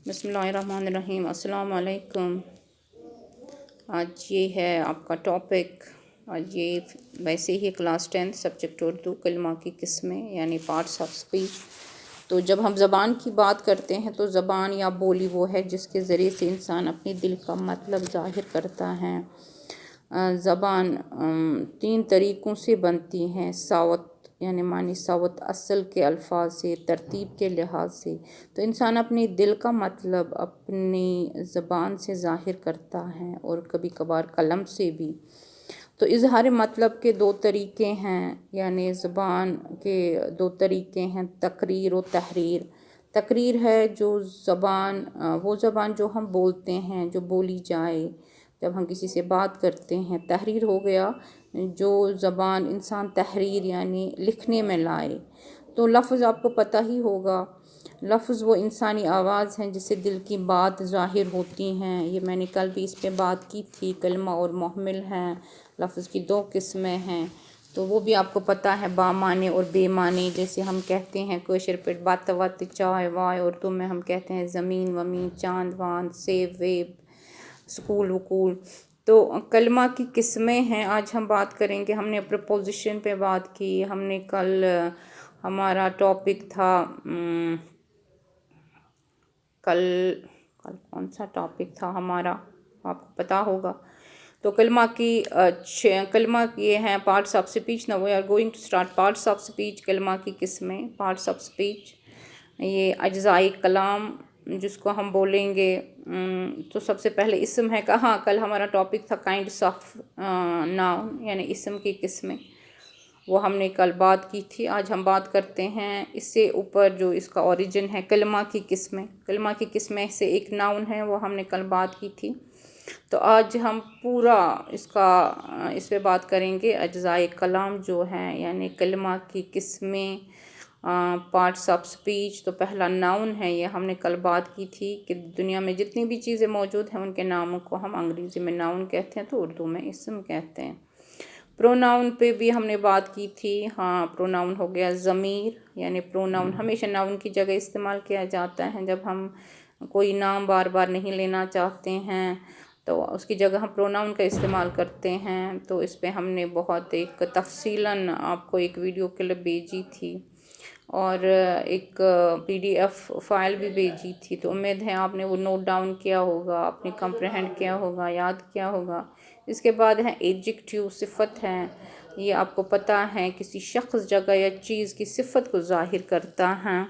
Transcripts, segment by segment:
बिस्मिल्लाहिर्रहमानिर्रहीम। अस्सलाम वालेकुम। आज ये है आपका टॉपिक। आज ये वैसे ही क्लास 10 सब्जेक्ट उर्दू कलमा की किस्में यानी पार्ट्स ऑफ स्पीच। तो जब हम ज़बान की बात करते हैं तो ज़बान या बोली वो है जिसके ज़रिए से इंसान अपने दिल का मतलब ज़ाहिर करता है। ज़बान 3 तरीक़ों से बनती हैं। सावत यानी मानी सावत असल के अल्फाज से, तरतीब के लिहाज से। तो इंसान अपने दिल का मतलब अपनी ज़बान से ज़ाहिर करता है और कभी कभार कलम से भी। तो इजहार मतलब के 2 तरीक़े हैं, यानी ज़बान के 2 तरीक़े हैं, तकरीर और तहरीर। तकरीर है जो ज़बान वो ज़बान जो हम बोलते हैं, जो बोली जाए जब हम किसी से बात करते हैं। तहरीर हो गया जो ज़बान इंसान तहरीर यानी लिखने में लाए। तो लफ्ज़ आपको पता ही होगा, लफ्ज़ वो इंसानी आवाज़ हैं जिससे दिल की बात ज़ाहिर होती हैं। ये मैंने कल भी इस पे बात की थी। कलमा और मुहम्मिल हैं, लफ्ज़ की 2 किस्में हैं। तो वो भी आपको पता है, बामाने और बेमाने। जैसे हम कहते हैं कोशर पे बात वत चाय वाय, उर्दू में हम कहते हैं ज़मीन वमीन, चांद वांद, सेब वेब, स्कूल वकूल। तो कलमा की किस्में हैं। आज हम बात करेंगे। हमने प्रपोजिशन पे बात की। हमने कल हमारा टॉपिक था कल कौन सा टॉपिक था हमारा, आपको पता होगा। तो कलमा ये हैं parts of speech. Now we are going to start parts of speech. कलमा की किस्में, पार्ट्स ऑफ स्पीच, ये अज्ज़ाए कलाम जिसको हम बोलेंगे। तो सबसे पहले इस्म है। कहाँ कल हमारा टॉपिक था काइंड्स ऑफ नाउन यानी इस्म की किस्में, वो हमने कल बात की थी। आज हम बात करते हैं इससे ऊपर जो इसका ओरिजिन है, कलमा की किस्में। कलमा की किस्में से एक नाउन है, वो हमने कल बात की थी। तो आज हम पूरा इस पे बात करेंगे। अज्ज़ाए कलाम जो हैं यानी कलमा की किस्में, पार्ट्स ऑफ स्पीच। तो पहला नाउन है, ये हमने कल बात की थी कि दुनिया में जितनी भी चीज़ें मौजूद हैं उनके नामों को हम अंग्रेज़ी में नाउन कहते हैं, तो उर्दू में इस्म कहते हैं। प्रोनाउन पे भी हमने बात की थी। हाँ, प्रोनाउन हो गया ज़मीर, यानी प्रोनाउन हमेशा नाउन की जगह इस्तेमाल किया जाता है। जब हम कोई नाम बार बार नहीं लेना चाहते हैं तो उसकी जगह हम प्रोनाउन का इस्तेमाल करते हैं। तो इस पे हमने बहुत एक तफसीलन आपको एक वीडियो क्लिप भेजी थी और एक PDF फाइल भी भेजी थी। तो उम्मीद है आपने वो नोट डाउन किया होगा, आपने कंप्रहेंड किया होगा, याद किया होगा। इसके बाद है एडजेक्टिव, सिफ़त हैं। ये आपको पता है किसी शख्स, जगह या चीज़ की सिफ़त को ज़ाहिर करता है।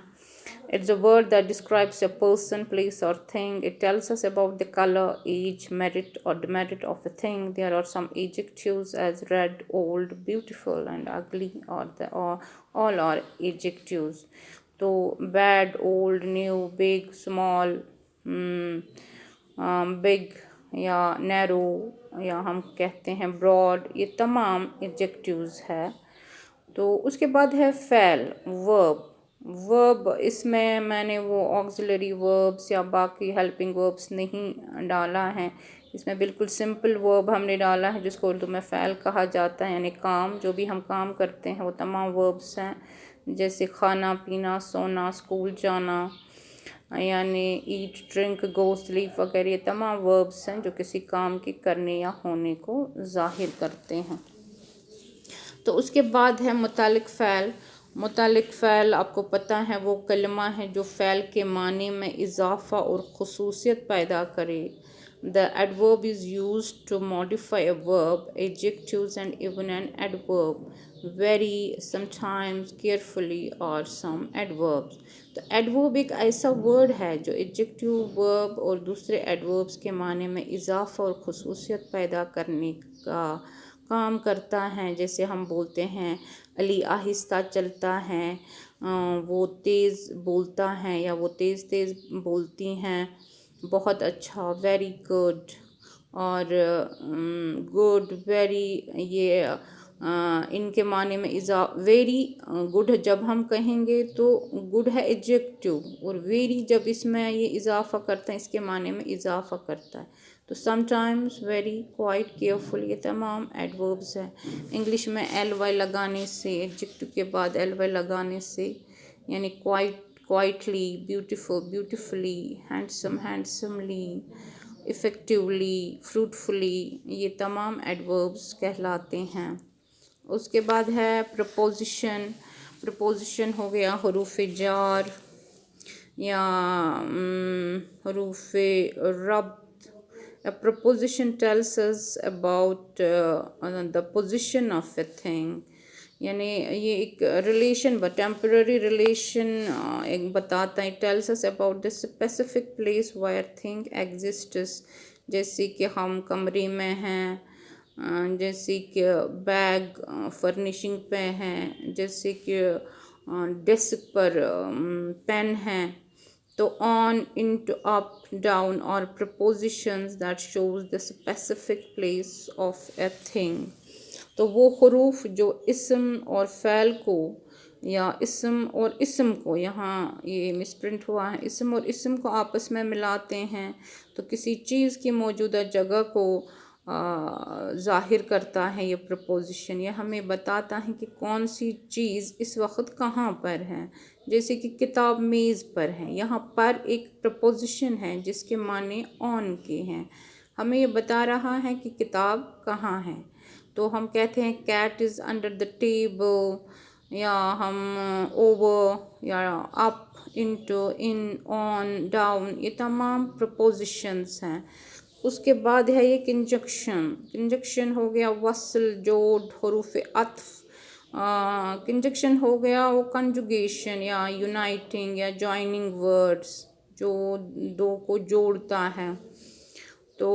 It's a word that describes a person, place or thing. It tells us about the color, age, merit or demerit of a thing. There are some adjectives as red, old, beautiful and ugly, or all are adjectives. तो bad, old, new, big, small, big या narrow या हम कहते हैं broad, ये तमाम adjectives है। तो उसके बाद है फ़ैल, वर्ब। वर्ब इसमें मैंने वो ऑक्सिलरी वर्ब्स या बाकी हेल्पिंग वर्ब्स नहीं डाला है। इसमें बिल्कुल सिंपल वर्ब हमने डाला है जिसको उर्दू में फ़ैल कहा जाता है, यानी काम। जो भी हम काम करते हैं वो तमाम वर्ब्स हैं, जैसे खाना पीना, सोना, स्कूल जाना, यानी ईट, ड्रिंक, गो, स्लीप वगैरह। ये तमाम वर्ब्स हैं जो किसी काम के करने या होने को ज़ाहिर करते हैं। तो उसके बाद है मुतालिक फ़ैल। मुतालिक फ़ैल आपको पता है वो कलमा है जो फ़ैल के माने में इजाफ़ा और ख़ुसूसियत पैदा करे। The adverb is used to modify a verb, adjectives and even an adverb vary sometimes, carefully or some adverbs. तो adverb एक ऐसा वर्ड है जो एडजेक्टिव, वर्ब और दूसरे एडवर्ब्स के माने में इजाफ़ा और ख़ुसूसियत पैदा करने का काम करता है। जैसे हम बोलते हैं अली आहिस्ता चलता है, वो तेज़ बोलता है या वो तेज़ तेज़ बोलती हैं, बहुत अच्छा, वेरी गुड, और गुड, वेरी, ये इनके माने में वेरी गुड जब हम कहेंगे तो गुड है एडजेक्टिव, और वेरी जब इसमें ये इजाफ़ा करता है, इसके माने में इजाफ़ा करता है। तो समटाइम्स, वेरी, क्वाइट, केयरफुल, ये तमाम एडवर्ब्स हैं। इंग्लिश में LY लगाने से, एडजेक्टिव के बाद LY लगाने से, यानी quite quietly, beautiful, beautifully, handsome, handsomely, effectively, fruitfully, ये तमाम एडवर्ब्स कहलाते हैं। उसके बाद है प्रपोजिशन। प्रपोजिशन हो गया हरूफ जार या हरूफ रब्त। A preposition tells us about the position of a thing, यानी ये एक रिलेशन टेम्पररी रिलेशन एक बताता है। Tells us about the specific place wire thing exists, जैसे कि हम कमरे में हैं, जैसे कि बैग फर्निशिंग पे हैं, जैसे कि डेस्क पर पेन है। तो on, into, up, down are prepositions that shows the specific place of a thing। तो वो हरूफ जो इसम और फ़ैल को या इसम और इसम को, यहाँ ये मिसप्रिंट हुआ है, इसम और इसम को आपस में मिलाते हैं तो किसी चीज़ की मौजूदा जगह को ज़ाहिर करता है। ये प्रपोजिशन ये हमें बताता है कि कौन सी चीज़ इस वक्त कहाँ पर है। जैसे कि किताब मेज़ पर है, यहाँ पर एक प्रपोजिशन है जिसके माने ऑन के हैं, हमें ये बता रहा है कि किताब कहाँ है। तो हम कहते हैं cat is under the table, या हम ओवर या up, into, in, on, down, ये तमाम प्रपोजिशंस हैं। उसके बाद है ये कंजक्शन। कंजक्शन हो गया वसल, जोड़, हरूफ अत्फ। कंजक्शन हो गया वो कंजुगेशन या यूनाइटिंग या जॉइनिंग वर्ड्स, जो दो को जोड़ता है। तो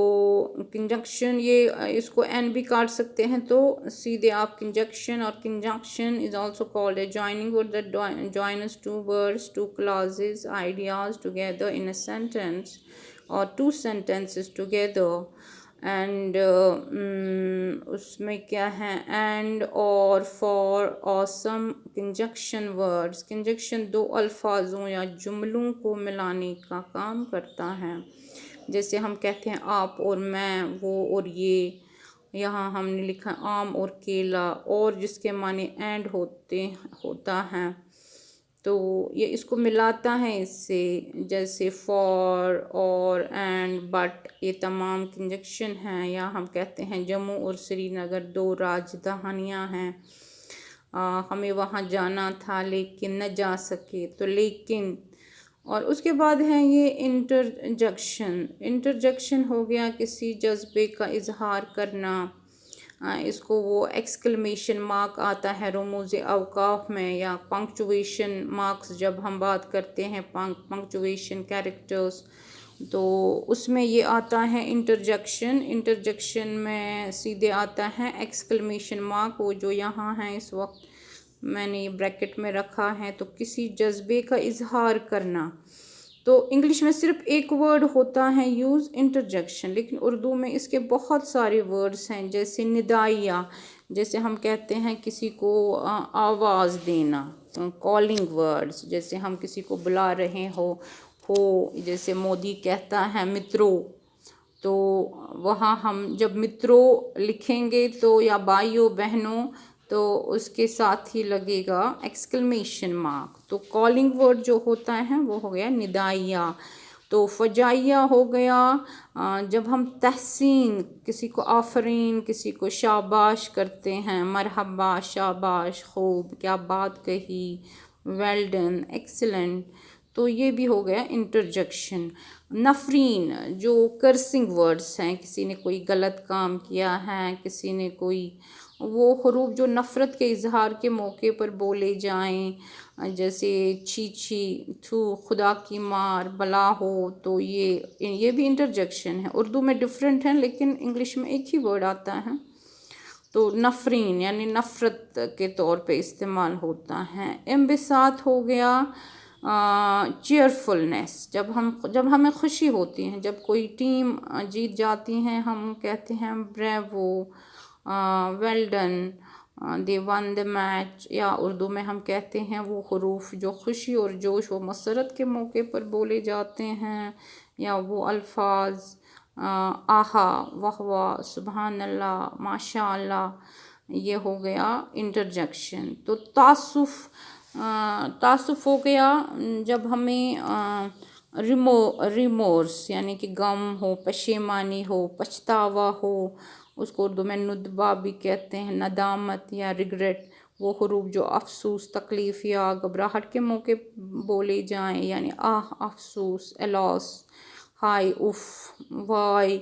कंजक्शन ये इसको एन भी काट सकते हैं, तो सीधे आप कंजक्शन, और conjunction is also called a joining word that joins two words, two clauses, ideas together in a sentence और टू सेंटेंसेस टुगेदर। एंड उसमें क्या है, and, or, for, awesome, conjunction words. Conjunction दो अल्फाजों या जुमलों को मिलाने का काम करता है। जैसे हम कहते हैं आप और मैं, वो और ये। यहाँ हमने लिखा आम और केला, और जिसके माने एंड होता है, तो ये इसको मिलाता है इससे। जैसे फॉर, और, एंड, बट, ये तमाम कंजक्शन हैं। या हम कहते हैं जम्मू और श्रीनगर दो राजधानियाँ हैं, हमें वहाँ जाना था लेकिन न जा सके, तो लेकिन। और उसके बाद है ये इंटरजेक्शन। इंटरजेक्शन हो गया किसी जज्बे का इजहार करना। इसको वो एक्सक्लेमेशन मार्क आता है रमूज़ अवकाफ में, या पंक्चुएशन मार्क्स जब हम बात करते हैं, पंक्चुएशन कैरेक्टर्स, तो उसमें ये आता है इंटरजेक्शन। इंटरजेक्शन में सीधे आता है एक्सक्लेमेशन मार्क, वो जो यहाँ है इस वक्त मैंने ये ब्रैकेट में रखा है। तो किसी जज्बे का इजहार करना। तो इंग्लिश में सिर्फ एक वर्ड होता है यूज़, इंटरजेक्शन, लेकिन उर्दू में इसके बहुत सारे वर्ड्स हैं। जैसे निदाइया, जैसे हम कहते हैं किसी को आवाज़ देना, कॉलिंग वर्ड्स। जैसे हम किसी को बुला रहे हो, जैसे मोदी कहता है मित्रों, तो वहाँ हम जब मित्रों लिखेंगे तो, या भाइयों बहनों, तो उसके साथ ही लगेगा एक्सक्लेमेशन मार्क। तो कॉलिंग वर्ड जो होता है वो हो गया निदाइया। तो फजाइया हो गया जब हम तहसीन, किसी को आफरीन, किसी को शाबाश करते हैं, मरहबा, शाबाश, खूब, क्या बात कही, वेल डन, एक्सीलेंट, तो ये भी हो गया इंटरजेक्शन। नफरीन जो कर्सिंग वर्ड्स हैं, किसी ने कोई गलत काम किया है, किसी ने कोई, वो हरूफ जो नफ़रत के इजहार के मौके पर बोले जाएं, जैसे छी छी, थू, खुदा की मार, बला हो, तो ये भी इंटरजेक्शन है। उर्दू में डिफरेंट है लेकिन इंग्लिश में एक ही वर्ड आता है। तो नफरीन यानी नफ़रत के तौर पे इस्तेमाल होता है। इम्बिसात हो गया चीयरफुलनेस, जब हमें खुशी होती है, जब कोई टीम जीत जाती है, हम कहते हैं bravo, well done, they won the match. या उर्दू में हम कहते हैं वो हरूफ जो खुशी और जोश व मसरत के मौके पर बोले जाते हैं, या वो अल्फाज आहा, वाह वाह, सुबहान अल्लाह, माशा अल्लाह, ये हो गया इंटरजेक्शन। तो तासुफ तासुफ़ हो गया जब हमें रिमोर्स यानी कि गम हो, पशेमानी हो, पछतावा हो, उसको उर्दू में नुदबा भी कहते हैं, नदामत या रिग्रेट, वो हरूफ जो अफसोस, तकलीफ़ या घबराहट के मौके बोले जाएं, यानी आह, अफसोस, एलॉस, हाय, उफ, वाई।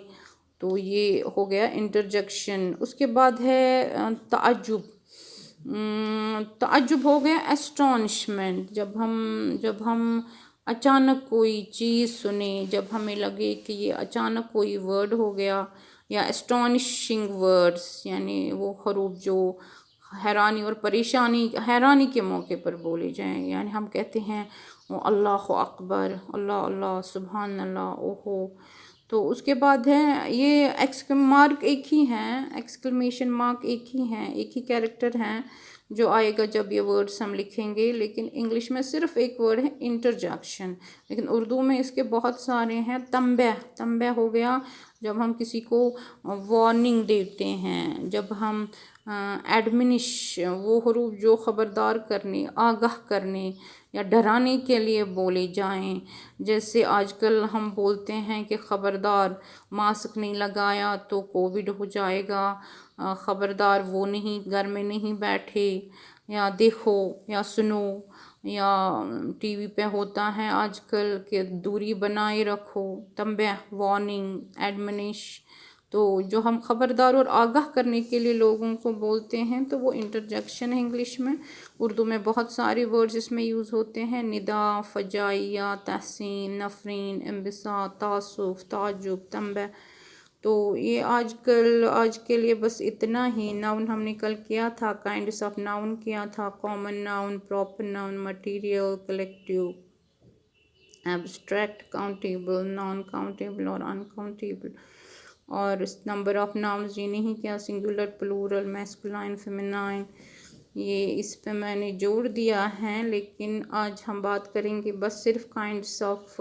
तो ये हो गया इंटरजेक्शन। उसके बाद है ताज्जुब। ताज्जुब हो गया एस्टॉनिशमेंट, जब हम अचानक कोई चीज़ सुने, जब हमें लगे कि ये अचानक कोई वर्ड हो गया, या एस्टॉनिशिंग वर्ड्स यानी वो हरूफ जो हैरानी और हैरानी के मौके पर बोले जाएं, यानी हम कहते हैं वो अल्लाह अकबर, अल्लाह अल्लाह, सुभान अल्लाह, ओहो। तो उसके बाद है ये मार्क एक ही हैं, एक्सक्लेमेशन मार्क एक ही हैं, एक ही कैरेक्टर हैं जो आएगा जब ये वर्ड्स हम लिखेंगे, लेकिन इंग्लिश में सिर्फ एक वर्ड है इंटरजेक्शन, लेकिन उर्दू में इसके बहुत सारे हैं। तंबह हो गया जब हम किसी को वार्निंग देते हैं, जब हम एडमिनिश, वो हरूफ जो ख़बरदार करने, आगाह करने या डराने के लिए बोले जाएं, जैसे आजकल हम बोलते हैं कि ख़बरदार मास्क नहीं लगाया तो कोविड हो जाएगा, ख़बरदार वो नहीं, घर में नहीं बैठे, या देखो या सुनो, या टीवी पे होता है आजकल कि दूरी बनाए रखो, तंबह, वार्निंग, एडमनिश। तो जो हम ख़बरदार और आगाह करने के लिए लोगों को बोलते हैं तो वो इंटरजेक्शन है इंग्लिश में। उर्दू में बहुत सारे वर्ड्स इसमें यूज़ होते हैं, निदा, फजाइया, तहसीन, नफरीन, इम्बिसा, तासुफ, ताजुब, तंबह। तो ये आज के लिए बस इतना ही। नाउन हमने कल किया था, काइंड्स ऑफ नाउन किया था, common noun, proper noun, material, collective, abstract, countable, non countable और अनकाउंटेबल। और नंबर ऑफ नाउन्स ये नहीं किया, सिंगुलर, प्लूरल, मैस्कुलाइन, फेमिनाइन, ये इस पे मैंने जोड़ दिया है। लेकिन आज हम बात करेंगे बस सिर्फ काइंड्स ऑफ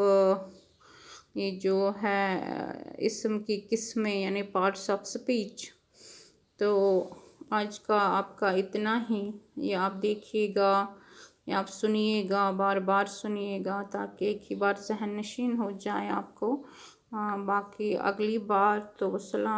ये जो है इस्म की किस्में यानी पार्ट्स ऑफ स्पीच। तो आज का आपका इतना ही। ये आप देखिएगा या आप सुनिएगा, बार बार सुनिएगा ताकि एक ही बार जहन नशीन हो जाए आपको। बाकी अगली बार तो सलाम।